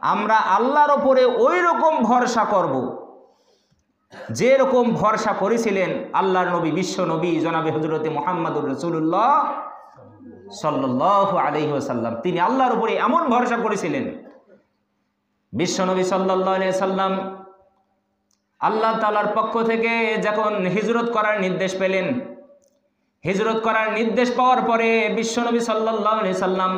আমরা আল্লাহর ওপরে ওই রকম ভরসা করব যে রকম ভরসা করেছিলেন আল্লাহর নবী, বিশ্ব নবী জনাবে হযরতে মুহাম্মদুর রাসূলুল্লাহ সাল্লাল্লাহু আলাইহি ওয়াসাল্লাম। তিনি আল্লাহর উপরে এমন ভরসা করেছিলেন, বিশ্ব নবী সাল্লাল্লাহু আলাইহি ওয়াসাল্লাম আল্লাহ তাআলার পক্ষ থেকে যখন হিজরত করার নির্দেশ পেলেন, হিজরত করার নির্দেশ পাওয়ার পরে বিশ্ব নবী সাল্লাল্লাহু আলাইহি ওয়াসাল্লাম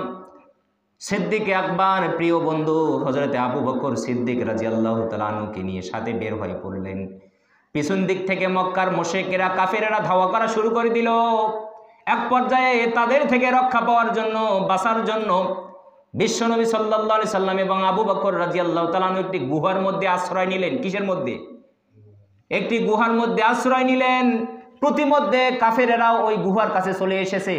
সিদ্দিক আকবর প্রিয় বন্ধু হযরতে আবু বকর সিদ্দিক রাদিয়াল্লাহু তাআলা আনহুকে নিয়ে সাথে বের হয়ে পড়লেন। পিছন দিক থেকে মক্কার মুশরিকেরা কাফেরেরা ধাওয়া করা শুরু করে দিল। এক পর্যায়ে তাদের থেকে রক্ষা পাওয়ার জন্য, বাঁচার জন্য বিশ্বনবী সাল্লাল্লাহু আলাইহি সাল্লাম এবং আবু বকর রাদিয়াল্লাহু তাআলা আনহু একটি গুহার মধ্যে আশ্রয় নিলেন। কিসের মধ্যে? একটি গুহার মধ্যে আশ্রয় নিলেন। প্রতিমধ্যে কাফেরেরা ওই গুহার কাছে চলে এসেছে।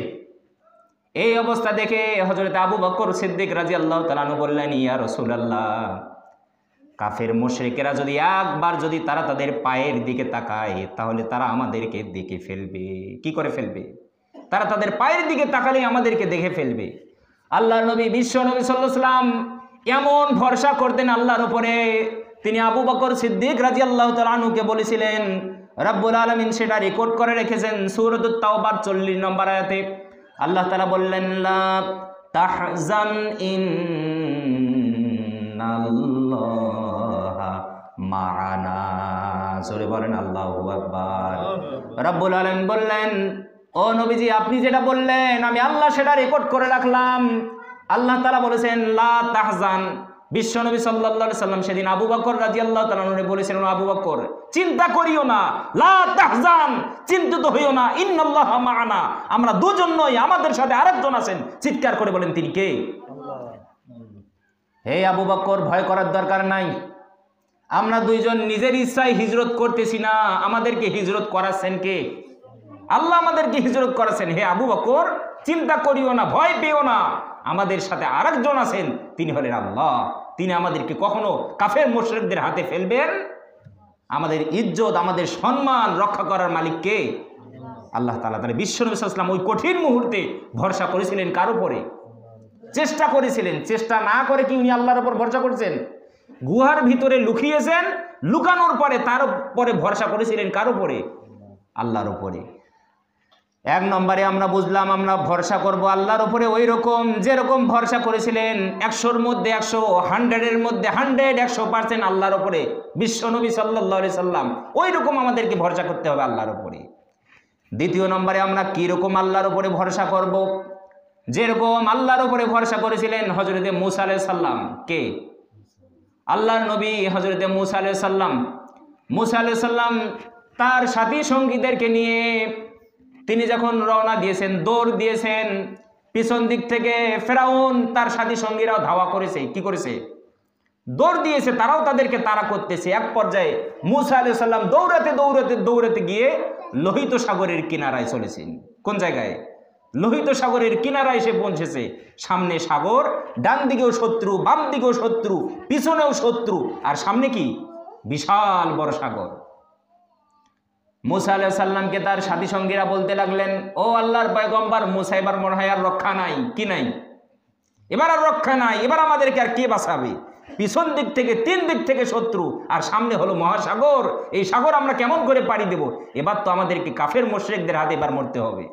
এই অবস্থা দেখে হযরত আবু বকর সিদ্দিক রাদিয়াল্লাহু তাআলা আনহু বললেন, ইয়া রাসূলুল্লাহ, কাফের মুশরিকেরা যদি একবার যদি তারা তাদের পায়ের দিকে তাকায় তাহলে তারা আমাদেরকে দেখে ফেলবে। কি করে ফেলবে? তারা তাদের পায়ের দিকে তাকালেই আমাদেরকে দেখে ফেলবে। আল্লাহর নবী বিশ্ব নবী সাল্লাল্লাহু আলাইহি ওয়াসাল্লাম এমন ভরসা করতেন আল্লাহর উপরে, তিনি আবু বকর সিদ্দিক রাদিয়াল্লাহু তাআলা আনহুকে বলেছিলেন, রব্বুল আলামিন সেটা রেকর্ড করে রেখেছেন সূরাতুত তাওবার 40 নম্বর আয়াতে। আল্লাহ তাআলা বললেন, লা তাহজান ইন্নাল্লাহা মা'ানা। জোরে বলেন আল্লাহু আকবার। রব্বুল আলামিন বললেন, ও নবীজি, আপনি যেটা বললেন আমি আল্লাহ সেটা রেকর্ড করে রাখলাম। আল্লাহ তাআলা বলেছেন লা তাহজান। বিশ্ব নবী সাল্লাল্লাহু আলাইহি সাল্লাম সেদিন আবু বকর রাদিয়াল্লাহু তাআলা আনহু বলেছিলেন, আবু বকর চিন্তা করিও না, লা তাহজান, চিন্তিত হইও না, ইন্নাল্লাহা মা'ানা, আমরা দুজন নই, আমাদের সাথে আরেকজন আছেন। চিৎকার করে বলেন, তিনি কে? আল্লাহ। হে আবু বকর, ভয় করার দরকার নাই। আমরা দুইজন নিজের ইচ্ছায় হিজরত করতেছি না, আমাদেরকে হিজরত করাচ্ছেন কে? আল্লাহ আমাদেরকে হিজরত করাছেন। হে আবু বকর, চিন্তা করিও না, ভয় পেও না, আমাদের সাথে আরেকজন আছেন, তিনি হলেন আল্লাহ। তিনি আমাদেরকে কখনো কাফের মুশরিকদের হাতে ফেলবেন। আমাদের ইজ্জত, আমাদের সম্মান রক্ষা করার মালিক কে? আল্লাহ তাআলা। তাহলে বিশ্ব নবী সাল্লাল্লাহু আলাইহি ওয়াসাল্লাম ওই কঠিন মুহূর্তে ভরসা করেছিলেন কার উপরে? চেষ্টা করেছিলেন। চেষ্টা না করে কি উনি আল্লাহর উপর ভরসা করেছেন? গুহার ভিতরে লুকিয়েছেন, লুকানোর পরে তার উপরে ভরসা করেছিলেন কার উপরে? আল্লাহর উপরে। এক নম্বরে আমরা বুঝলাম আমরা ভরসা করব আল্লাহর উপরে ওই রকম যেরকম ভরসা করেছিলেন 100-র মধ্যে 100, 100-এর মধ্যে 100, 100% আল্লাহর উপরে বিশ্ব নবী সাল্লাল্লাহু আলাইহি সাল্লাম। ওই রকম আমাদেরকে ভরসা করতে হবে আল্লাহর উপরে। দ্বিতীয় নম্বরে আমরা কি রকম আল্লাহর উপরে ভরসা করব? যেরকম আল্লাহর উপরে ভরসা করেছিলেন হযরতে মূসা আলাইহিস সালাম। কে? আল্লাহর নবী হযরতে মূসা আলাইহিস সালাম। মূসা আলাইহিস সালাম তার সাথী সঙ্গীদেরকে নিয়ে তিনি যখন রওনা দিয়েছেন, দৌড় দিয়েছেন, পিছন দিক থেকে ফেরাউন তার সাথী সঙ্গীরাও ধাওয়া করেছে। কি করেছে? দৌড় দিয়েছে, তারাও তাদেরকে তাড়া করতেছে। এক পর্যায়ে মূসা আলাইহিস সালাম দৌড়াতে দৌড়াতে দৌড়াতে গিয়ে লোহিত সাগরের কিনারায় চলেছেন। কোন জায়গায়? লোহিত সাগরের কিনারায় এসে পৌঁছেছে। সামনে সাগর, ডান দিকেও শত্রু, বাম দিকেও শত্রু, পিছনেও শত্রু, আর সামনে কি? বিশাল বড় সাগর। মূসা আলাইহিস সালামকে তার সাথী সঙ্গীরা বলতে লাগলেন, ও আল্লাহর পয়গম্বর মূসা, এবার মনে হয় আর রক্ষা নাই। কি নাই? এবার আর রক্ষা নাই, এবার আমাদেরকে আর কে বাঁচাবে? পিছন দিক থেকে 3 দিক থেকে শত্রু, আর সামনে হলো মহাসাগর। এই সাগর আমরা কেমন করে পাড়ি দেব? এবার তো আমাদেরকে কাফের মুশরিকদের হাতে এবার মরতে হবে।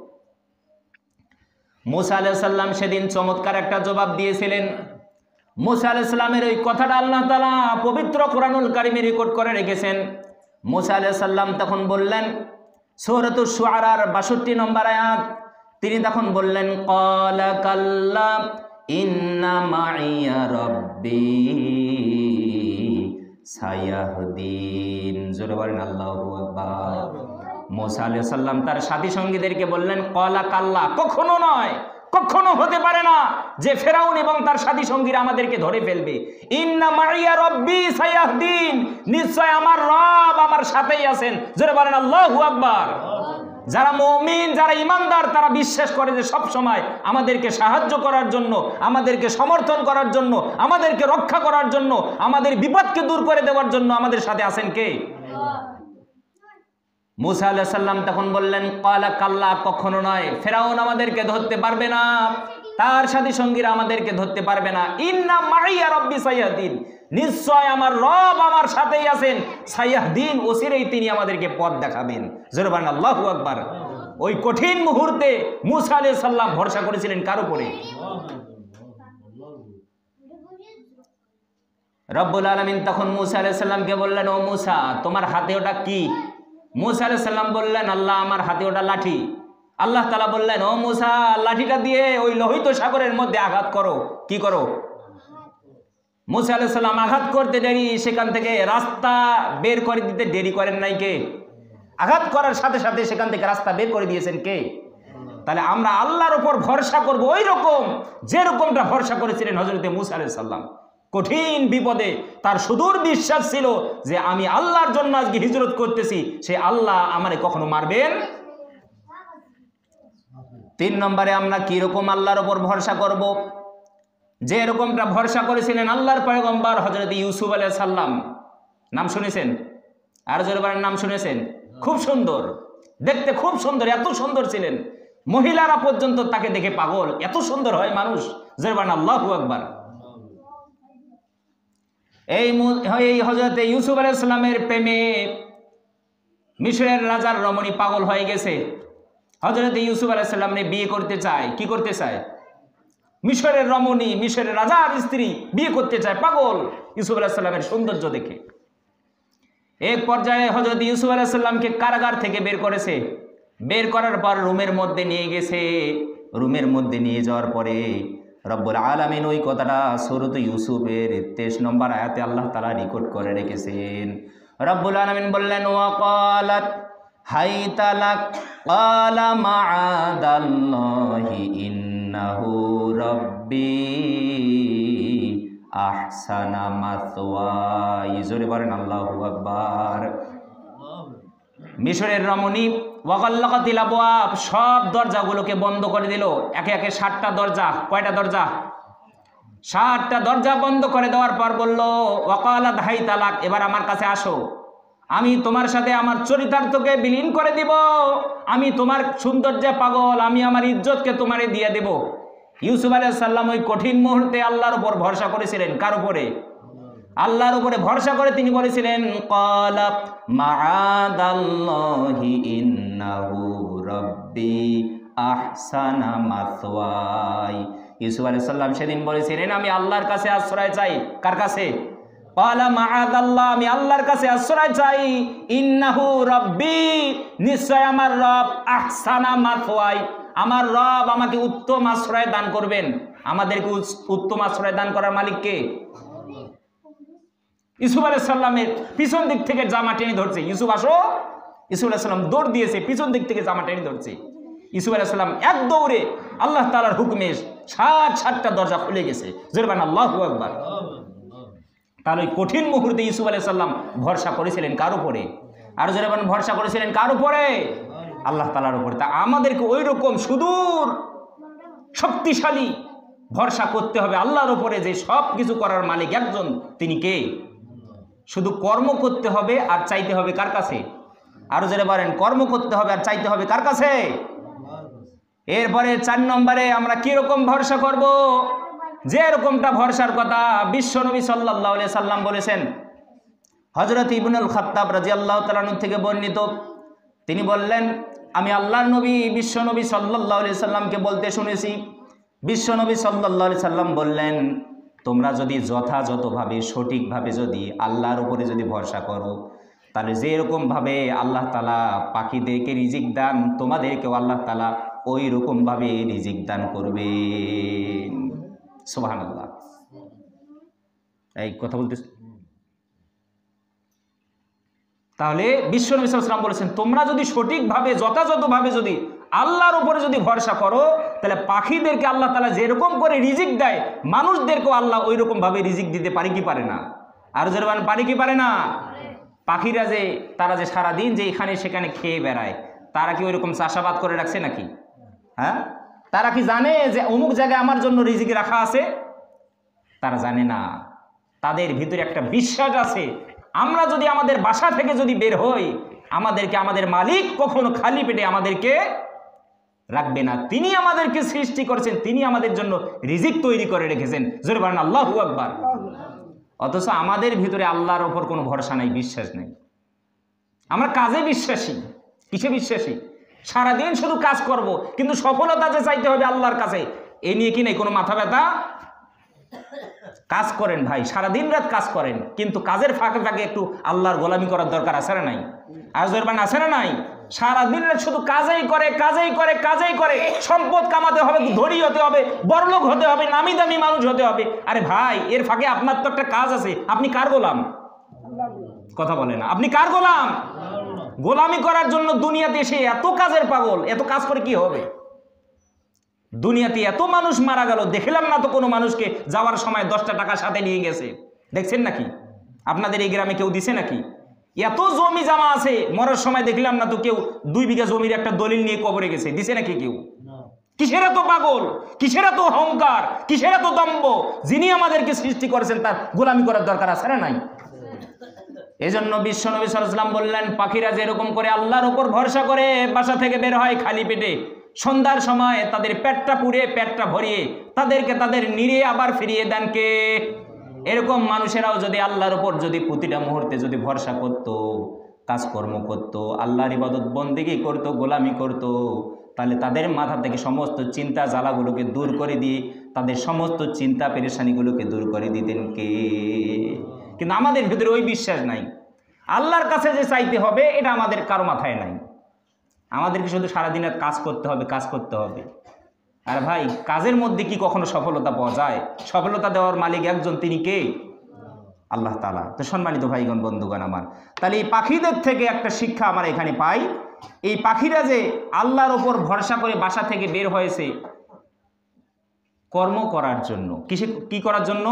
মূসা আলাইহিস সালাম সেদিন চমৎকার একটা জবাব দিয়েছিলেন। মূসা আলাইহিস সালামের ওই কথাটা আল্লাহ তাআলা পবিত্র কোরআনুল কারীমে রেকর্ড করে রেখেছেন। মূসা আলাইহিস সালাম তখন বললেন, সূরাতুশ শুআরার 62 নম্বর আয়াত, তিনি তখন বললেন, ক্বালা কাল্লা ইন্না মাইয়া রাব্বি সায়াহদিন। জোরে বলেন আল্লাহু আকবার। মূসা আলাইহিস সালাম তার সাথী সঙ্গীদেরকে বললেন, ক্বালা কাল্লা, কখনো নয়, কখনো হতে পারে না যে ফেরাউন এবং তার সাথী সঙ্গীরা আমাদেরকে ধরে ফেলবে। ইন্না মাইয়া রাব্বি সায়াহদিন, নিশ্চয় আমার রব আমার সাথেই আছেন। জোরে বলেন আল্লাহু আকবার। যারা মুমিন, যারা ঈমানদার, তারা বিশ্বাস করে যে সব সময় আমাদেরকে সাহায্য করার জন্য, আমাদেরকে সমর্থন করার জন্য, আমাদেরকে রক্ষা করার জন্য, আমাদের বিপদকে দূর করে দেওয়ার জন্য আমাদের সাথে আছেন কে? মূসা আলাইহিস সালাম তখন বললেন, ক্বালা কাল্লা, কখনো নয়, ফেরাউন আমাদেরকে ধরতে পারবে না, তার সাথী সঙ্গীরা আমাদেরকে ধরতে পারবে না। ইন্না মাইয়া রব্বি সাইয়াহদিন, নিশ্চয় আমার রব আমার সাথেই আছেন, সাইয়াহদিন, অচিরেই তিনি আমাদেরকে পথ দেখাবেন। জোরে বলেন আল্লাহু আকবার। ওই কঠিন মুহূর্তে মুসা আলাইহিস সালাম ভরসা করেছিলেন কার উপরে? রব্বুল আলামিন তখন মুসা আলাইহিস সালামকে বললেন, ও মুসা, তোমার হাতে ওটা কি? মুসা আলাইহিস সালাম বললেন, আল্লাহ, আমার হাতে ওটা লাঠি। আল্লাহ তাআলা বললেন, ও মুসা, লাঠিটা দিয়ে ওই লোহিত সাগরের মধ্যে আঘাত করো। কি করো? মুসা আলাইহিস সালাম আঘাত করতে দেরি, সেখান থেকে রাস্তা বের করে দিতে দেরি করেন নাই কে? আঘাত করার সাথে সাথে সেখান থেকে রাস্তা বের করে দিয়েছেন কে? তাহলে আমরা আল্লাহর উপর ভরসা করব ওই রকম যেরকমটা ভরসা করেছিলেন হযরতে মুসা আলাইহিস সালাম। কঠিন বিপদে তার সুদূর বিশ্বাস ছিল যে আমি আল্লাহর জন্য আজকে হিজরত করতেছি, সে আল্লাহ আমারে কখনো মারবেন। 3 নম্বরে আমরা কি রকম আল্লাহর উপর ভরসা করব? যে এরকমটা ভরসা করেছিলেন আল্লাহর পয়গম্বর হযরত ইউসুফ আলাইহিস সালাম। নাম শুনেছেন? আর জোরে বলেন, নাম শুনেছেন? খুব সুন্দর দেখতে, খুব সুন্দর, এত সুন্দর ছিলেন মহিলারা পর্যন্ত তাকে দেখে পাগল। এত সুন্দর হয় মানুষ। জোরে বলেন আল্লাহু আকবার। এই হযরত ইউসুফ আলাইহিস সালামের প্রেমে মিশরের রাজার রমণী পাগল হয়ে গেছে। হযরত ইউসুফ আলাইহিস সালামকে বিয়ে করতে চায়। কি করতে চায়? মিশরের রমণী, মিশরের রাজার স্ত্রী বিয়ে করতে চায়, পাগল ইউসুফ আলাইহিস সালামের সৌন্দর্য দেখে। এক পর্যায়ে হযরত ইউসুফ আলাইহিস সালামকে কারাগার থেকে বের করেছে। বের করার পর রুমের মধ্যে নিয়ে গেছে। রুমের মধ্যে নিয়ে যাওয়ার পরে রব্বুল আলামিন ওই কথাটা সূরাত ইউসুফের 23 নম্বর আয়াতে আল্লাহ তাআলা রেকর্ড করে রেখেছেন। রব্বুল আলামিন বললেন, ওয়া ক্বালাত হাইতা লাক ক্বালা মাআদাল্লাহি ইন্নাহু রাব্বি আহসানা মাসওয়াই। জোরে বলেন আল্লাহু আকবার। মিশরের রমণী ওয়াগাল্লাকাতিল আবওয়াব, সব দরজাগুলোকে বন্ধ করে দিল। একে একে 7টা দরজা। কয়টা দরজা? 7টা দরজা বন্ধ করে দেওয়ার পর বলল, ওয়াকালাত হাইতা লাক, এবার আমার কাছে আসো, আমি তোমার সাথে আমার চরিতার্থকে বিলীন করে দিব। আমি তোমার সৌন্দর্যে পাগল, আমি আমার ইজ্জতকে তোমারে দিয়ে দেব। ইউসুফ আলাইহিস সালাম ওই কঠিন মুহূর্তে আল্লাহর উপর ভরসা করেছিলেন। কার উপরে? আল্লাহর উপরে ভরসা করে তিনি বলেছিলেন, ক্বালা মাআদাল্লাহি ইন্নাহু রাব্বি আহসানা মাসওয়াই। ইউসুফ আলাইহিস সালাম সেদিন বলেছিলেন, আমি আল্লাহর কাছে আশ্রয় চাই। কার কাছে? ক্বালা মাআদাল্লাহ, আমি আল্লাহর কাছে আশ্রয় চাই। ইন্নাহু রাব্বি, নিশ্চয় আমার রব, আহসানা মাসওয়াই, আমার রব আমাকে উত্তম আশ্রয় দান করবেন। আমাদেরকে উত্তম আশ্রয় দান করার মালিক কে? ইউসুফ আলাইহিস সালামের পিছন দিক থেকে জামা টেনে ধরছে। ইউসুফ আসো। ইউসুফ আলাইহিস সালাম দৌড় দিয়েছে, পিছন দিক থেকে জামা টেনে ধরছে। ইউসুফ আলাইহিস সালাম এক দৌড়ে আল্লাহ তাআলার হুকুমে 7টা দরজা খুলে গেছে। জোরে বলেন আল্লাহু আকবার। তাহলে ওই কঠিন মুহূর্তে ইউসুফ আলাইহিস সালাম ভরসা করেছিলেন কার উপরে? আর জোরে বলেন, ভরসা করেছিলেন কার উপরে? আল্লাহ তাআলার উপরে। তা আমাদেরকে ওই রকম সুদূর শক্তিশালী ভরসা করতে হবে আল্লাহর উপরে, যে সব কিছু করার মালিক একজন। তিনি কে? শুধু কর্ম করতে হবে আর চাইতে হবে কার কাছে? আরো জোরে বলেন, কর্ম করতে হবে আর চাইতে হবে কার কাছে? এরপরে 4 নম্বরে আমরা কি রকম ভরসা করব? যে এরকমটা ভরসার কথা বিশ্বনবী সাল্লাল্লাহু আলাইহি সাল্লাম বলেছেন। হযরত ইবনুল খাত্তাব রাদিয়াল্লাহু তাআলা আনহু থেকে বর্ণিত, তিনি বললেন, আমি আল্লাহর নবী বিশ্বনবী সাল্লাল্লাহু আলাইহি সাল্লামকে বলতে শুনেছি। বিশ্বনবী সাল্লাল্লাহু আলাইহি সাল্লাম বললেন, তোমরা যদি যথাযথভাবে সঠিকভাবে যদি আল্লাহর উপরে যদি ভরসা করো, তাহলে যেরকমভাবে আল্লাহ তাআলা পাখিদেরকে রিজিক দান, তোমাদেরকেও আল্লাহ তাআলা ওই রকমভাবে রিজিক দান করবেন। সুবহানাল্লাহ। এই কথা বলতে, তাহলে বিশ্বনবী সাল্লাল্লাহু আলাইহি ওয়াসাল্লাম বলেছেন, তোমরা যদি সঠিকভাবে যথাযথভাবে যদি আল্লাহর উপরে যদি ভরসা করো, তাহলে পাখিদেরকে আল্লাহ তাআলা যেরকম করে রিজিক দেয়, মানুষদেরকেও আল্লাহ ওই রকম ভাবে রিজিক দিতে পারে কি পারে না? আর যেরকম পারে কি পারে না? পাখিরা যে তারা যে সারাদিন যে এখানে সেখানে খেয়ে বেড়ায়, তারা কি ওই রকম চাষাবাদ করে রাখছে নাকি? হ্যাঁ, তারা কি জানে যে অমুক জায়গায় আমার জন্য রিজিক রাখা আছে? তারা জানে না। তাদের ভিতরে একটা বিশ্বাস আছে, আমরা যদি আমাদের বাসা থেকে যদি বের হই, আমাদেরকে আমাদের মালিক কখনো খালি পেটে আমাদেরকে রাখবে না। তিনি আমাদেরকে সৃষ্টি করেছেন, তিনি আমাদের জন্য রিজিক তৈরি করে রেখেছেন। জোরে বলেন আল্লাহু আকবার। অথচ আমাদের ভিতরে আল্লাহর ওপর কোনো ভরসা নাই, বিশ্বাস নেই। আমরা কাজে বিশ্বাসী। কিসে বিশ্বাসী? সারাদিন শুধু কাজ করব, কিন্তু সফলতা যে চাইতে হবে আল্লাহর কাছে, এ নিয়ে কি নেই কোনো মাথা ব্যথা? কাজ করেন ভাই, সারাদিন রাত কাজ করেন, কিন্তু কাজের ফাঁকে ফাঁকে একটু আল্লাহর গোলামি করার দরকার আছে না নাই? আজরবান আছে না নাই? সারাদিন রাত শুধু কাজেই করে, কাজেই করে, কাজেই করে। সম্পদ কামাতে হবে, ধনী হতে হবে, বড়লোক হতে হবে, নামি দামি মানুষ হতে হবে। আরে ভাই, এর ফাঁকে আপনার তো একটা কাজ আছে। আপনি কার গোলাম? কথা বলে না। আপনি কার গোলাম? গোলামি করার জন্য দুনিয়াতে এসে এত কাজের পাগল, এত কাজ করে কি হবে? দুনিয়াতে এত মানুষ মারা গেল, দেখলাম না তো কোনো মানুষকে যাওয়ার সময় 10টা টাকা সাথে নিয়ে গেছে। দেখছেন নাকি? আপনাদের এই গ্রামে কেউ দিছে নাকি? এত জমি জামা আছে, মরার সময় দেখলাম না তো কেউ 2 বিঘা জমির একটা দলিল নিয়ে কবরে গেছে। দিছে নাকি কেউ? কিসের এত পাগল, কিসের এত অহংকার, কিসের এত দম্ভ? যিনি আমাদেরকে সৃষ্টি করেছেন তার গোলামি করার দরকার আছে না নাই? এজন্য বিশ্ব নবী সাল্লাল্লাহু আলাইহি ওয়াসাল্লাম বললেন, পাখিরা যেরকম করে আল্লাহর উপর ভরসা করে বাসা থেকে বের হয় খালি পেটে, সন্ধ্যার সময় তাদের পেটটা পুড়ে পেটটা ভরিয়ে তাদেরকে তাদের নিরে আবার ফিরিয়ে দেন কে? এরকম মানুষেরাও যদি আল্লাহর উপর যদি প্রতিটা মুহূর্তে যদি ভরসা করত, কাজকর্ম করত, আল্লাহর ইবাদত বন্দেগী করত, গোলামি করত, তাহলে তাদের মাথা থেকে সমস্ত চিন্তা জ্বালাগুলোকে দূর করে দিয়ে তাদের সমস্ত চিন্তা পেরেশানিগুলোকে দূর করে দিতেন কে? কিন্তু আমাদের ভিতরে ওই বিশ্বাস নাই। আল্লাহর কাছে যে চাইতে হবে এটা আমাদের কারো মাথায় নাই। আমাদেরকে শুধু সারাদিন কাজ করতে হবে, কাজ করতে হবে। আর ভাই, কাজের মধ্যে কি কখনো সফলতা পাওয়া যায়? সফলতা দেওয়ার মালিক একজন, তিনি কে? আল্লাহ তাআলা। তো সম্মানিত ভাইগণ, বন্ধুগণ আমার, তাহলে এই পাখিদের থেকে একটা শিক্ষা আমরা এখানে পাই। এই পাখিরা যে আল্লাহর ওপর ভরসা করে বাসা থেকে বের হয়েছে কর্ম করার জন্য, কি করার জন্য?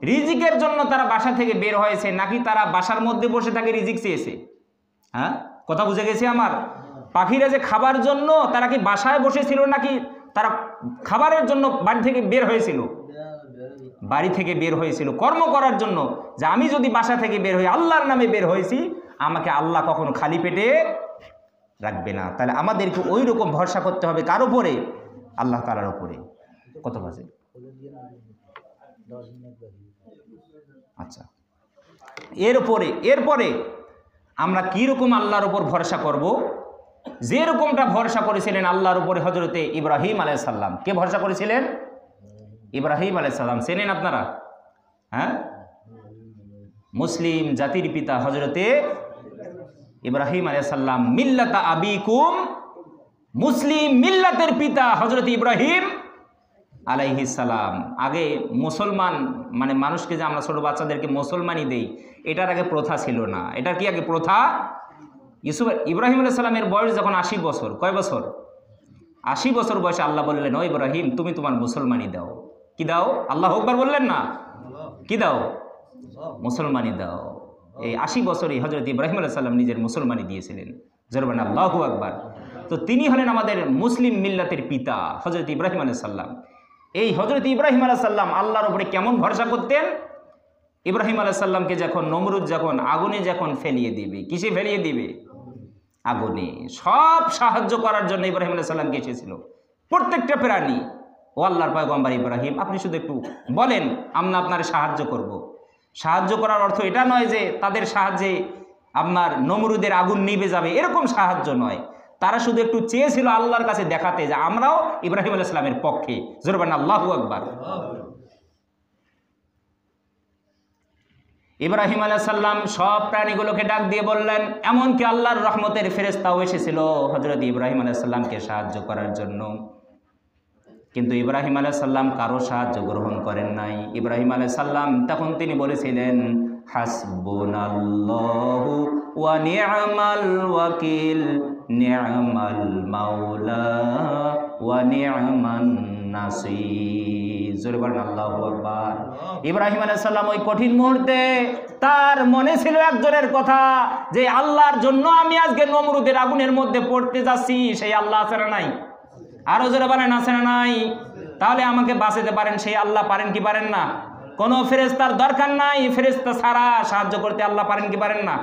রিজিকের জন্য তারা বাসা থেকে বের হয়েছে, নাকি তারা বাসার মধ্যে বসে থাকে রিজিক চেয়েছে? হ্যাঁ, কথা বুঝে গেছে আমার? পাখিরা যে খাবার জন্য তারা কি বাসায় বসেছিল, নাকি তারা খাবারের জন্য বাড়ি থেকে বের হয়েছিল? বাড়ি থেকে বের হয়েছিল কর্ম করার জন্য, যে আমি যদি বাসা থেকে বের হই, আল্লাহর নামে বের হয়েছি, আমাকে আল্লাহ কখনো খালি পেটে রাখবে না। তাহলে আমাদেরকে ওই রকম ভরসা করতে হবে কার উপরে? আল্লাহ তাআলার উপরে। কত বাজে? আচ্ছা, এরপরে আমরা কীরকম আল্লাহর উপর ভরসা করব? যেরকমটা ভরসা করেছিলেন আল্লাহর উপরে হজরতে ইব্রাহিম আলাইহিস সালাম। কে ভরসা করেছিলেন? ইব্রাহিম আলাইহিস সালাম। চেনেন আপনারা? হ্যাঁ, মুসলিম জাতির পিতা হজরতে ইব্রাহিম আলাইহিস সালাম, মিল্লাতা আবিকুম, মুসলিম মিল্লাতের পিতা হজরতে ইব্রাহিম আলাইহিস সালাম। আগে মুসলমান মানে মানুষকে যে আমরা ছোট বাচ্চাদেরকে মুসলমানই দেই, এটার আগে প্রথা ছিল না। এটার কি আগে প্রথা? ইব্রাহিম আলাইহিস সালামের বয়স যখন 80 বছর, কয় বছর? 80 বছর বয়সে আল্লাহ বললেন, ও ইব্রাহিম, তুমি তোমার মুসলমানি দাও। কি দাও? আল্লাহু আকবার বললেন না? কি দাও? মুসলমানি দাও। এই 80 বছরে হযরত ইব্রাহিম আলাইহিস সালাম নিজের মুসলমানি দিয়েছিলেন। জোরবান আল্লাহু আকবার। তো তিনি হলেন আমাদের মুসলিম মিল্লাতের পিতা হযরত ইব্রাহিম আলাইহিস সালাম। এই হযরত ইব্রাহিম আলাইহিস সালাম আল্লাহর উপরে কেমন ভরসা করতেন? ইব্রাহিম আলাইহিস সালামকে যখন নমরুদ যখন আগুনে যখন ফেলিয়ে দিবে, কিসে ফেলিয়ে দিবে? আগুনে। সব সাহায্য করার জন্য ইব্রাহিম আলাইহিস সালামকে এসেছিল প্রত্যেকটা প্রাণী। ও আল্লাহর পয়গম্বর ইব্রাহিম, আপনি শুধু একটু বলেন, আমরা আপনার সাহায্য করব। সাহায্য করার অর্থ এটা নয় যে তাদের সাহায্যে আপনার নমরুদের আগুন নিভে যাবে, এরকম সাহায্য নয়। তারা শুধু একটু চেয়েছিল আল্লাহর কাছে দেখাতে যে আমরাও ইব্রাহিম আলাইহিস সালামের পক্ষে। জোরবান আল্লাহু আকবার। ইব্রাহিম আলাইহিস সালাম সব প্রাণীগুলোকে ডাক দিয়ে বললেন, এমনকি আল্লাহর রহমতের ফেরেশতাও এসেছিল হযরত ইব্রাহিম আলাইহিস সালামকে সাহায্য করার জন্য। কিন্তু ইব্রাহিম আলাইহিস সালাম কারো সাহায্য গ্রহণ করেন নাই। ইব্রাহিম আলাইহিস সালাম তখন তিনি বলেছিলেন, হাসবুনাল্লাহু ওয়া নি'মাল ওয়াকিল, নি'মাল মাওলা ওয়া নি'মান নাসির। জোরে বলেন আল্লাহু আকবার। ইব্রাহিম আলাইহিস সালাম ওই কঠিন মুহূর্তে তার মনে ছিল একজনের কথা, যে আল্লাহর জন্য আমি আজকে নমরুদের আগুনের মধ্যে পড়তে যাচ্ছি, সেই আল্লাহ আছে না নাই? আরো জোরে বলেন, আছে না নাই? তাহলে আমাকে বাঁচাতে পারেন সেই আল্লাহ পারেন কি পারেন না? কোনো ফেরেশতার দরকার নাই, ফেরেশতা ছাড়া সাহায্য করতে আল্লাহ পারেন কি পারেন না?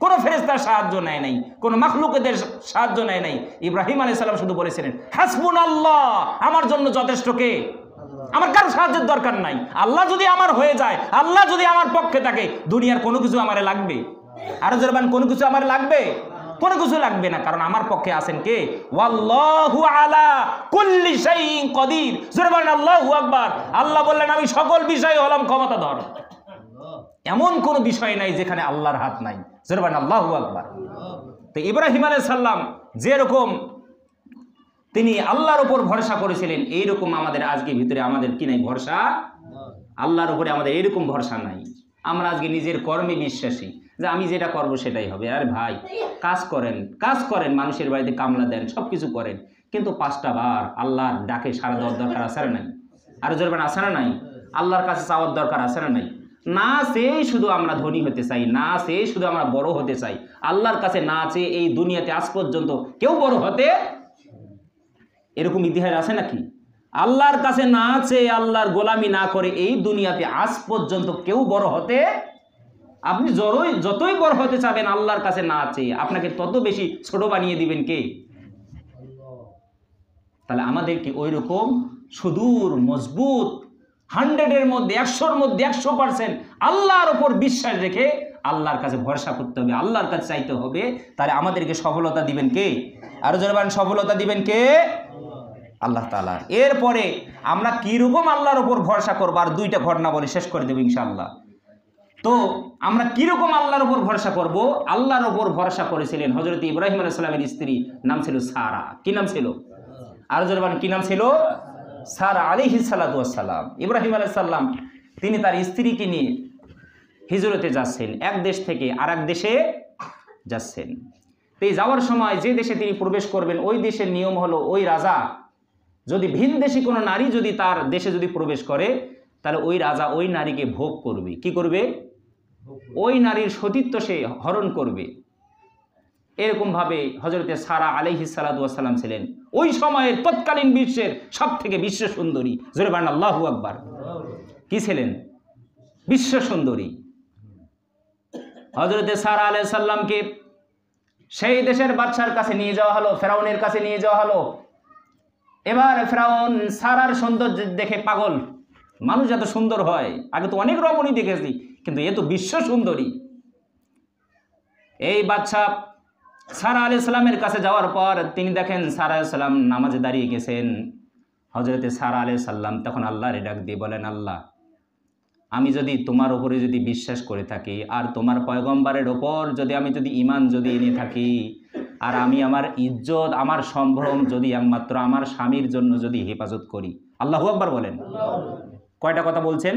কোনো ফেরেশতার সাহায্য নেয় নাই, কোনো মাখলুকদের সাহায্য নেয় নাই। ইব্রাহিম আলাইহিস সালাম শুধু বলেছিলেন হাসবুনাল্লাহ, আমার জন্য যথেষ্ট কে? আমার কারো সাহায্যের দরকার নাই। আল্লাহ যদি আমার হয়ে যায়, আল্লাহ যদি আমার পক্ষে থাকে, দুনিয়ার কোনো কিছু আমারে লাগবে? আরো জোরবান, কোনো কিছু আমার লাগবে? কোনো কিছু লাগবে না, কারণ আমার পক্ষে আছেন কে? ওয়াল্লাহু আলা কুল্লি শাইইন কদির। জোরবান আল্লাহু আকবার। আল্লাহ বললেন আমি সকল বিষয়ে হলাম ক্ষমতাধর। এমন কোন বিষয় নাই যেখানে আল্লাহর হাত নাই। জোরবান আল্লাহু আকবার। তো ইব্রাহিম আলাইহিস সালাম যেরকম তিনি আল্লাহর উপর ভরসা করেছিলেন, এইরকম আমাদের আজকে ভিতরে আমাদের কি নাই? ভরসা। আল্লাহর উপরে আমাদের এইরকম ভরসা নাই। আমরা আজকে নিজের কর্মে বিশ্বাসী, যে আমি যেটা করব সেটাই হবে। আরে ভাই, কাজ করেন, মানুষের বাড়িতে কামলা দেন, সব কিছু করেন, কিন্তু 5টা বার আল্লাহর ডাকে সাড়া দেওয়ার দরকার আছে না নাই? আরো জোরবান আছে না নাই? আল্লাহর কাছে চাওয়ার দরকার আছে না নাই? না চেয়ে শুধু আমরা ধনী হতে চাই, না চেয়ে শুধু আমরা বড় হতে চাই। আল্লাহর কাছে না চেয়ে এই দুনিয়াতে আজ পর্যন্ত কেউ বড় হতে, এরকম ইতিহাস আছে নাকি? আল্লাহর কাছে না চেয়ে আল্লাহর গোলামি না করে এই দুনিয়াতে আজ পর্যন্ত কেউ বড় হতে, আপনি যতই বড় হতে চাবেন আল্লাহর কাছে না চেয়ে, আপনাকে তত বেশি ছোট বানিয়ে দিবেন কে? তাহলে আমাদের কি ওই রকম সুদূর মজবুত 100-এর মধ্যে 100-র মধ্যে 100% আল্লাহর উপর বিশ্বাস রেখে আল্লাহর কাছে ভরসা করতে হবে, আল্লাহর কাছে চাইতে হবে। তাহলে আমাদেরকে সফলতা দিবেন কে? আরো জোরে বলেন, সফলতা দিবেন কে? আল্লাহ তাআলা। এরপরে আমরা কিরকম আল্লাহর উপর ভরসা করবো, আর 2টা ঘটনা বলে শেষ করে দেব ইনশাআল্লাহ। তো আমরা কিরকম আল্লাহর উপর ভরসা করব? আল্লাহর উপর ভরসা করেছিলেন হযরত ইব্রাহিম আলাইহিস সালামের স্ত্রী, নাম ছিল সারা। কি নাম ছিল? আরো জোরে বলেন, কি নাম ছিল? সারা আলাইহিস সালাতু ওয়াস সালাম। ইব্রাহিম আলাইহিস সালাম তিনি তার স্ত্রীকে নিয়ে হিজরতে যাচ্ছেন, এক দেশ থেকে আরেক দেশে যাচ্ছেন। তো এই যাওয়ার সময় যে দেশে তিনি প্রবেশ করবেন, ওই দেশের নিয়ম হলো ওই রাজা যদি ভিন দেশি কোনো নারী যদি তার দেশে যদি প্রবেশ করে, তাহলে ওই রাজা ওই নারীকে ভোগ করবে। কি করবে? ওই নারীর সতীত্ব সে হরণ করবে। এরকমভাবে হযরতে সারা আলাইহিস সালাতু ওয়াস সালাম ছিলেন ওই সময়ের তৎকালীন বিশ্বের সবথেকে বিশ্ব সুন্দরী। জোরে বলেন আল্লাহু আকবার। কি ছিলেন? বিশ্ব সুন্দরী। হযরতে সারা আলাইহিস সালামকে সেই দেশের বাদশার কাছে নিয়ে যাওয়া হলো, ফেরাউনের কাছে নিয়ে যাওয়া হলো। এবার ফেরাউন সারার সৌন্দর্য দেখে পাগল। মানুষ এত সুন্দর হয়, আগে তো অনেক রমণী দেখেছি, কিন্তু এ তো বিশ্ব সুন্দরী। এই বাদশা সারা আলাইহিস সালামের কাছে যাওয়ার পর তিনি দেখেন সারা আলাইহিস সালাম নামাজে দাঁড়িয়ে গেছেন। হযরতে সারা আলাইহিস সালাম তখন আল্লাহরে ডাক দিয়ে বলেন, আল্লাহ, আমি যদি তোমার উপরে যদি বিশ্বাস করে থাকি, আর তোমার পয়গম্বরের ওপর যদি আমি যদি ঈমান যদি এনে থাকি, আর আমি আমার ইজ্জত আমার সম্ভ্রম যদি একমাত্র আমার স্বামীর জন্য যদি হেফাজত করি। আল্লাহু আকবার বলেন। কয়টা কথা বলছেন?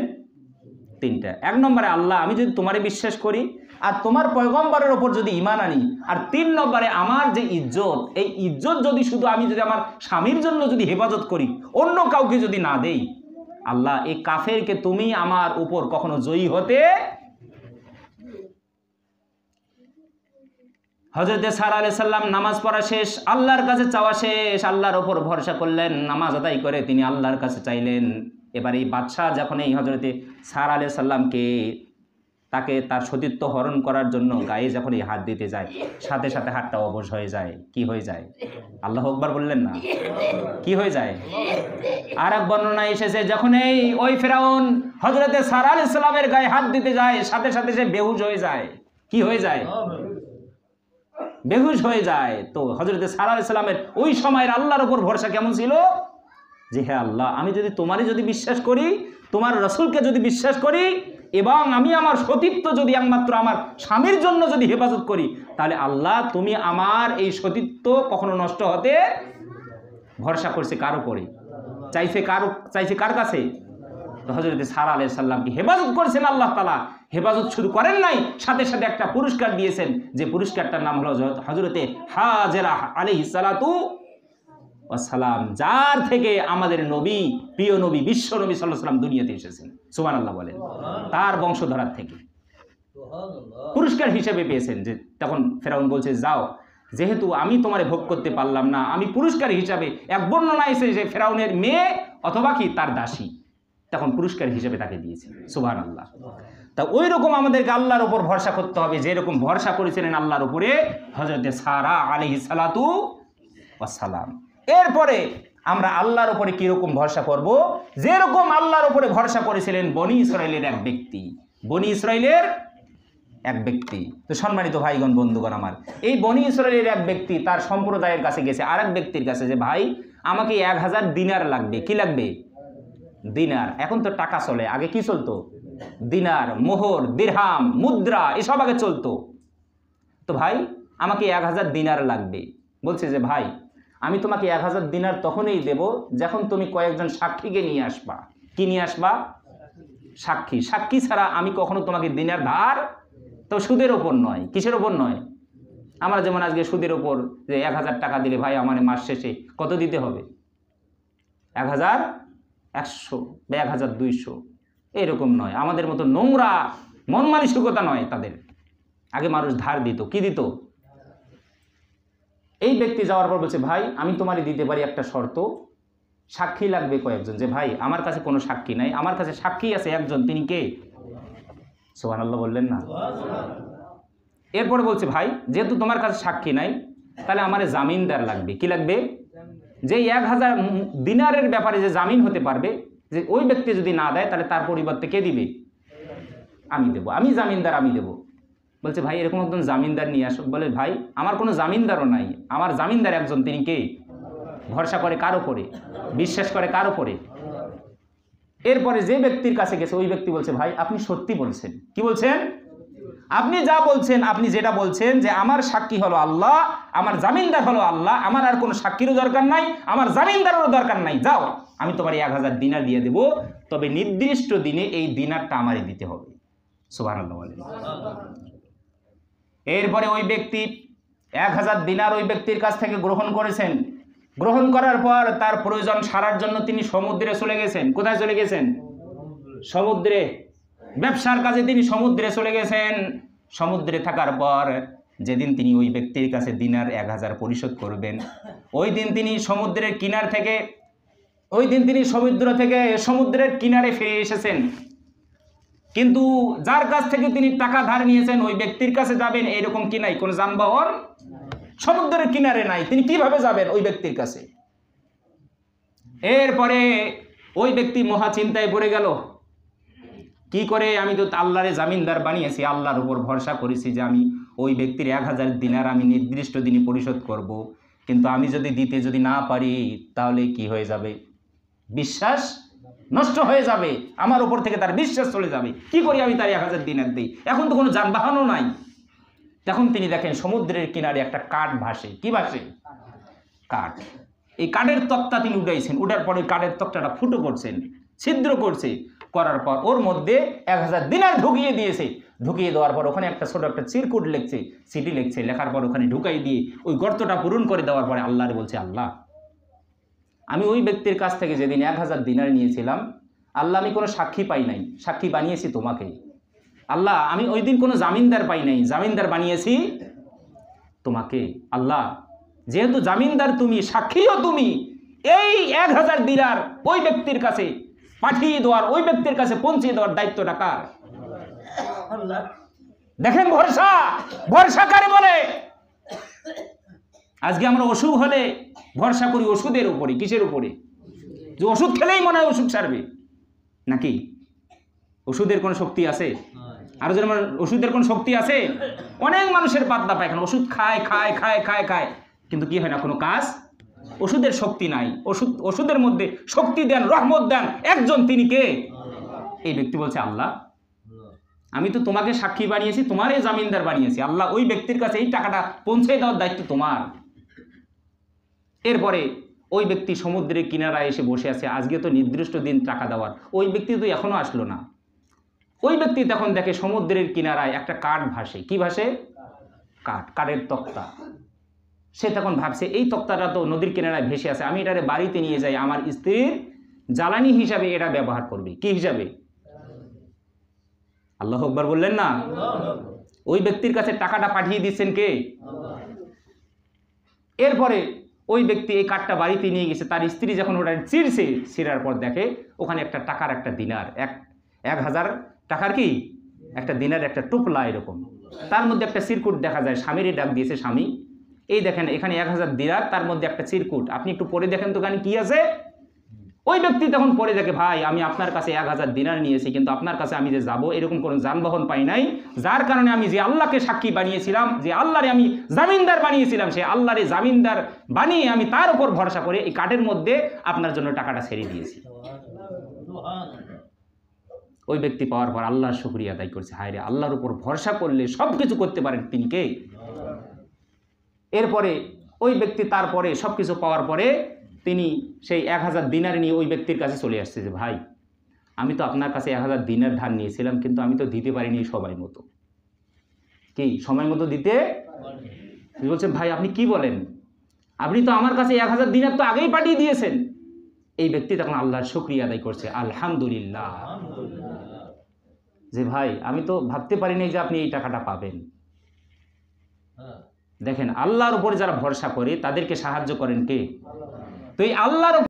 3টা। 1 নম্বরে আল্লাহ, আমি যদি তোমারে বিশ্বাস করি আর তোমার পয়গম্বরের ওপর যদি ঈমান আনি, আর 3 নম্বরে আমার যে ইজ্জত, এই ইজ্জত যদি শুধু আমি যদি আমার স্বামীর জন্য যদি হেফাজত করি, অন্য কাউকে যদি না দেই, আল্লাহ এই কাফেরকে তুমি আমার উপর কখনো জয়ী হতে। হযরতে সারা আলাইহিস সালাম নামাজ পড়া শেষ, আল্লাহর কাছে চাওয়া শেষ, আল্লাহর উপর ভরসা করলেন, নামাজ আদায় করে তিনি আল্লাহর কাছে চাইলেন। এবার এই বাদশাহ যখন এই হযরতে সারা আলাইহিস সালামকে তাকে তার সতীত্ব হরণ করার জন্য গায়ে যখন এই হাত দিতে যায়, সাথে সাথে হাতটা অবশ হয়ে যায়। কি হয়ে যায়? আল্লাহু আকবার বললেন না? কি হয়ে যায়? আর এক বর্ণনায় এসেছে যখন ওই ফেরাউন হযরতে সারা আলাইহিস সালামের গায়ে হাত দিতে যায়, সাথে সাথে সে বেহুশ হয়ে যায়। কি হয়ে যায়? বেহুশ হয়ে যায়। তো হযরতে সারা আলাইহিস সালামের ওই সময়ের আল্লাহর উপর ভরসা কেমন ছিল? যে হে আল্লাহ, আমি যদি তোমারই যদি বিশ্বাস করি, তোমার রাসূলকে যদি বিশ্বাস করি, এবং আমি আমার সতীত্ব যদি একমাত্র আমার স্বামীর জন্য যদি হেফাজত করি, তাহলে আল্লাহ তুমি আমার এই সতীত্ব কখনো নষ্ট হতে। ভরসা করছে কার উপরে? চাইছে কার কাছে? তো হযরতে সারা আলাইহিস সালামকে হেফাজত করেছেন আল্লাহ তাআলা। হেফাজত শুধু করেন নাই, সাথে সাথে একটা পুরস্কার দিয়েছেন, যে পুরস্কারটার নাম হলো হযরতে হাজেরা আলাইহিস সালাতু ওয়াস সালাম, যার থেকে আমাদের নবী, প্রিয় নবী, বিশ্ব নবী সাল্লাল্লাহু আলাইহি ওয়াসাল্লাম দুনিয়াতে এসেছেন। সুবহানাল্লাহ বলেন। তার বংশধরার থেকে পুরস্কার হিসেবে পেয়েছেন। যে তখন ফেরাউন বলছে, যাও, যেহেতু আমি তোমারে ভোগ করতে পারলাম না, আমি পুরস্কার হিসাবে, এক বর্ণনা এসেছে যে ফেরাউনের মেয়ে অথবা কি তার দাসী, তখন পুরস্কার হিসেবে তাকে দিয়েছে। সুবহানাল্লাহ। তা ওই রকম আমাদেরকে আল্লাহর উপর ভরসা করতে হবে, যেরকম ভরসা করেছিলেন আল্লাহর উপরে হযরতে সারা আলাইহিস সালাতু ওয়াস সালাম। এরপরে আমরা আল্লাহর উপরে কিরকম ভরসা করব, যেরকম আল্লাহর উপরে ভরসা করেছিলেন বনি ইসরাইলের এক ব্যক্তি, বনি ইসরাইলের এক ব্যক্তি। তো সম্মানিত ভাইগণ, বন্ধুগণ আমার, এই বনি ইসরাইলের এক ব্যক্তি তার সম্প্রদায়ের কাছে গেছে, আর এক ব্যক্তির কাছে, যে ভাই আমাকে 1000 দিনার লাগবে। কি লাগবে? দিনার। এখন তো টাকা চলে, আগে কি চলতো? দিনার, মোহর, দিরহাম, মুদ্রা, এসব আগে চলতো। তো ভাই আমাকে 1000 দিনার লাগবে। বলছে যে ভাই আমি তোমাকে 1000 দিনার তখনই দেব যখন তুমি কয়েকজন সাক্ষীকে নিয়ে আসবা। কি নিয়ে আসবা? সাক্ষী। সাক্ষী ছাড়া আমি কখনো তোমাকে দিনার ধার, তো সুদের ওপর নয়। কিসের ওপর নয়? আমরা যেমন আজকে সুদের ওপর যে 1000 টাকা দিলে ভাই আমার মাস শেষে কত দিতে হবে? 1100 বা 1200, এরকম নয়। আমাদের মতো নোংরা মন মানসিকতা নয় তাদের। আগে মানুষ ধার দিত। কি দিত? এই ব্যক্তি যাওয়ার পর বলছে ভাই আমি তোমারই দিতে পারি, একটা শর্ত, সাক্ষী লাগবে কয়েকজন। যে ভাই আমার কাছে কোনো সাক্ষী নাই, আমার কাছে সাক্ষী আছে একজন, তিনি কে? সুবহানাল্লাহ বললেন না? এরপরে বলছে ভাই যেহেতু তোমার কাছে সাক্ষী নাই, তাহলে আমার জামিনদার লাগবে। কি লাগবে? যে 1000 দিনারের ব্যাপারে যে জামিন হতে পারবে, যে ওই ব্যক্তি যদি না দেয় তাহলে তার পরিবর্তে কে দিবে? আমি দেব, আমি জামিনদার, আমি দেব। বলছে ভাই এরকম একজন জামিনদার নিয়ে আসো। বলে ভাই আমার কোনো জামিনদারও নাই, আমার জামিনদার একজন, তিনি কে? ভরসা করে কার উপরে? বিশ্বাস করে কার উপরে? এরপরে যে ব্যক্তির কাছে গেছে ওই ব্যক্তি বলছে ভাই আপনি সত্যি বলছেন। কি বলছেন? আপনি যা বলছেন, আপনি যেটা বলছেন যে আমার সাক্ষী হলো আল্লাহ, আমার জামিনদার হলো আল্লাহ, আমার আর কোনো সাক্ষীরও দরকার নাই, আমার জামিনদারেরও দরকার নাই, যাও আমি তোমার 1000 দিনার দিয়ে দেব, তবে নির্দিষ্ট দিনে এই দিনারটা আমারই দিতে হবে। সুবহানাল্লাহ বলেন। এরপরে ওই ব্যক্তি 1000 দিনার ওই ব্যক্তির কাছ থেকে গ্রহণ করেছেন। গ্রহণ করার পর তার প্রয়োজন সারার জন্য তিনি সমুদ্রে চলে গেছেন। কোথায় চলে গেছেন? সমুদ্রে। ব্যবসার কাজে তিনি সমুদ্রে চলে গেছেন। সমুদ্রে থাকার পর যেদিন তিনি ওই ব্যক্তির কাছে দিনার 1000 পরিশোধ করবেন, ওই দিন তিনি সমুদ্রের কিনার থেকে, ওই দিন তিনি সমুদ্রের কিনারে ফিরে এসেছেন। কিন্তু যার কাছ থেকে তিনি টাকা ধার নিয়েছেন ওই ব্যক্তির কাছে যাবেন এরকম কি নাই? কোনো যানবাহন সমুদ্রের কিনারে নাই। তিনি কিভাবে যাবেন ওই ব্যক্তির কাছে? এরপরে ওই ব্যক্তি মহা চিন্তায় পড়ে গেল। কি করে? আমি তো আল্লাহরে জামিনদার বানিয়েছি, আল্লাহর উপর ভরসা করেছি যে আমি ওই ব্যক্তির 1000 দিনার আমি নির্দিষ্ট দিনে পরিশোধ করব, কিন্তু আমি যদি না পারি তাহলে কি হয়ে যাবে? বিশ্বাস নষ্ট হয়ে যাবে, আমার উপর থেকে তার বিশ্বাস চলে যাবে। কি করি? আমি তার 1000 দিনার দিই। এখন তো কোনো যানবাহনও নাই। তখন তিনি দেখেন সমুদ্রের কিনারে একটা কাঠ ভাসে। কি ভাসে? কাঠ। এই কাঠের তক্তা তিনি উঠাইছেন। উঠার পরে কাঠের তক্তাটা ফুটো করছেন, ছিদ্র করছে, করার পর ওর মধ্যে 1000 দিনার ঢুকিয়ে দিয়েছে। ঢুকিয়ে দেওয়ার পর ওখানে একটা ছোট একটা চিরকুট লিখছে, সিটি লিখছে, লেখার পর ওখানে ঢুকাই দিয়ে ওই গর্তটা পূরণ করে দেওয়ার পরে আল্লাহরে বলছে আল্লাহ আমি ওই ব্যক্তির কাছ থেকে যেদিন 1000 দিনার নিয়েছিলাম, আল্লাহ আমি কোনো সাক্ষী পাই নাই, সাক্ষী বানিয়েছি তোমাকে। আল্লাহ আমি ওই দিন কোনো জামিনদার পাই নাই, জামিনদার বানিয়েছি তোমাকে। আল্লাহ যেহেতু জামিনদার তুমি, সাক্ষীও তুমি, এই 1000 দিনার ওই ব্যক্তির কাছে পাঠিয়ে দেওয়ার, ওই ব্যক্তির কাছে পৌঁছে দেওয়ার দায়িত্বটা কার? দেখেন ভরসা, ভরসা কারে বলে? আজকে আমরা অসুখ হলে ভরসা করি ওষুধের উপরে। কিসের উপরে? যে ওষুধ খেলেই মনে হয় অসুখ সারবে, নাকি? ওষুধের কোনো শক্তি আছে? আরো যেন ওষুধের কোনো শক্তি আছে? অনেক মানুষের পাতলা পায়খানা, ওষুধ খায় খায় খায় খায় খায়, কিন্তু কি হয় না? কোনো কাজ। ওষুধের শক্তি নাই। ওষুধের মধ্যে শক্তি দেন, রহমত দেন একজন, তিনি কে? এই ব্যক্তি বলছে আল্লাহ আমি তো তোমাকে সাক্ষী বানিয়েছি, তোমারই জামিনদার বানিয়েছি। আল্লাহ ওই ব্যক্তির কাছে এই টাকাটা পৌঁছে দেওয়ার দায়িত্ব তোমার। এরপরে ওই ব্যক্তি সমুদ্রের কিনারায় এসে বসে আছে। আজকে তো নির্দিষ্ট দিন টাকা দেওয়ার, ওই ব্যক্তি তো এখনো আসলো না। ওই ব্যক্তি তখন দেখে সমুদ্রের কিনারায় একটা কাঠ ভাসে। কি ভাসে? কাঠ, কাঠের তক্তা। সে তখন ভাবছে এই তক্তাটা তো নদীর কিনারায় ভেসে আছে, আমি এটারে বাড়িতে নিয়ে যাই, আমার স্ত্রীর জ্বালানি হিসাবে এটা ব্যবহার করবে। কি হিসাবে? আল্লাহু আকবার বললেন না? ওই ব্যক্তির কাছে টাকাটা পাঠিয়ে দিচ্ছেন কে? এরপরে ওই ব্যক্তি এই কাঠটা বাড়িতে নিয়ে গেছে, তার স্ত্রী যখন ওটা চিরছে, ছিঁড়ার পর দেখে ওখানে একটা টাকার একটা দিনার, 1000 টাকার কি একটা দিনার একটা টুপলা এরকম, তার মধ্যে একটা চিরকুট দেখা যায়। স্বামীরই ডাক দিয়েছে, স্বামী এই দেখেন এখানে 1000 দিনার, তার মধ্যে একটা চিরকুট, আপনি একটু পড়ে দেখেন তো এখানে কি আছে। ওই ব্যক্তি তখন পড়ে দেখে, ভাই আমি আপনার কাছে 1000 দিনার নিয়েছি, কিন্তু আপনার কাছে আমি যে যাব এরকম কোনো যানবাহন পাই নাই, যার কারণে আমি যে আল্লাহকে সাক্ষী বানিয়েছিলাম, যে আল্লাহরে আমি জামিনদার বানিয়েছিলাম, সেই আল্লাহরে জামিনদার বানিয়ে আমি তার উপর ভরসা করে এই কাঠের মধ্যে আপনার জন্য টাকাটা ছেড়ে দিয়েছি। ওই ব্যক্তি পাওয়ার পর আল্লাহর শুকরিয়া আদায় করছে, হায় রে, আল্লাহর উপর ভরসা করলে সব কিছু করতে পারেন তিনি কে। এরপরে ওই ব্যক্তি তারপরে সব কিছু পাওয়ার পরে তিনি সেই 1000 দিনার নিয়ে ওই ব্যক্তির কাছে চলে আসছে, যে ভাই আমি তো আপনার কাছে 1000 দিনার ধার নিয়েছিলাম, কিন্তু আমি তো দিতে পারিনি সময় মতো। কি সময় মতো দিতে বলছেন? ভাই আপনি কি বলেন, আপনি তো আমার কাছে 1000 দিনার তো আগেই পাঠিয়ে দিয়েছেন। এই ব্যক্তি তখন আল্লাহর শুকরিয়া আদায় করছে, আলহামদুলিল্লাহ, যে ভাই আমি তো ভাবতে পারিনি যে আপনি এই টাকাটা পাবেন। দেখেন আল্লাহর উপরে যারা ভরসা করে তাদেরকে সাহায্য করেন কে? তো এই আল্লাহর